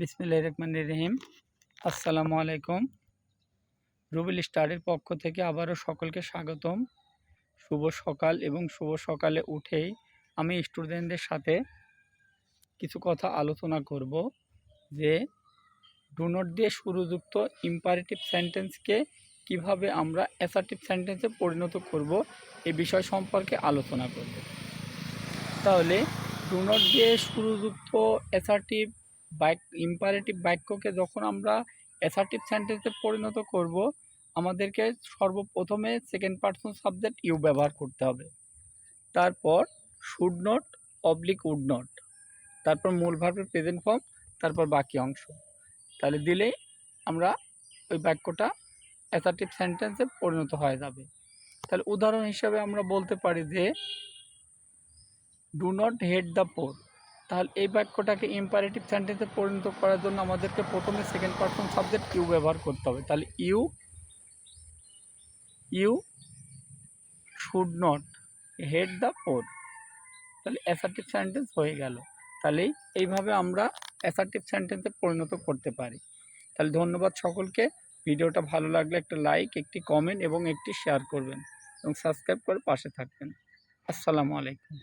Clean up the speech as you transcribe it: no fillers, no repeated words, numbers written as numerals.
বিসমিল্লাহির রহমানির রহিম। আসসালামু আলাইকুম। রুবেল স্টাডির পক্ষ থেকে আবারও সকলকে স্বাগতম। শুভ সকাল এবং শুভ সকালে উঠেই আমি স্টুডেন্টদের সাথে কিছু কথা আলোচনা করব যে ডু নট দিয়ে শুরুযুক্ত ইম্পারেটিভ সেন্টেন্সকে কিভাবে আমরা অ্যাসার্টিভ সেন্টেন্সে পরিণত করব এই বিষয় সম্পর্কে আলোচনা করব। তাহলে ডু নট দিয়ে শুরুযুক্ত অ্যাসার্টিভ ইম্পারেটিভ বাক্যকে যখন আমরা অ্যাসার্টিভ সেন্টেন্সে পরিণত করব, আমাদেরকে সর্বপ্রথমে সেকেন্ড পারসন সাবজেক্ট ইউ ব্যবহার করতে হবে। তারপর should not oblique would not, তারপর মূল ভার্বের প্রেজেন্ট ফর্ম, তারপর বাকি অংশ। তাহলে দিলেই আমরা ওই বাক্যটা অ্যাসার্টিভ সেন্টেন্সে পরিণত হয়ে যাবে। তাহলে উদাহরণ হিসাবে আমরা বলতে পারি যে do not hate the poor. তাহলে এই বাক্যটাকে ইম্পারেটিভ সেন্টেন্সে পরিণত করার জন্য আমাদেরকে প্রথমে সেকেন্ড পারসন সাবজেক্ট ইউ ব্যবহার করতে হবে। তাহলে you should not hate the poor. তাহলে অ্যাসার্টিভ সেন্টেন্স হয়ে গেল। তাহলে এইভাবে আমরা অ্যাসার্টিভ সেন্টেন্সে পরিণত করতে পারি। তাহলে ধন্যবাদ সকলকে। ভিডিওটা ভালো লাগলে একটা লাইক, একটি কমেন্ট এবং একটি শেয়ার করবেন এবং সাবস্ক্রাইব করে পাশে থাকবেন। আসসালামু আলাইকুম।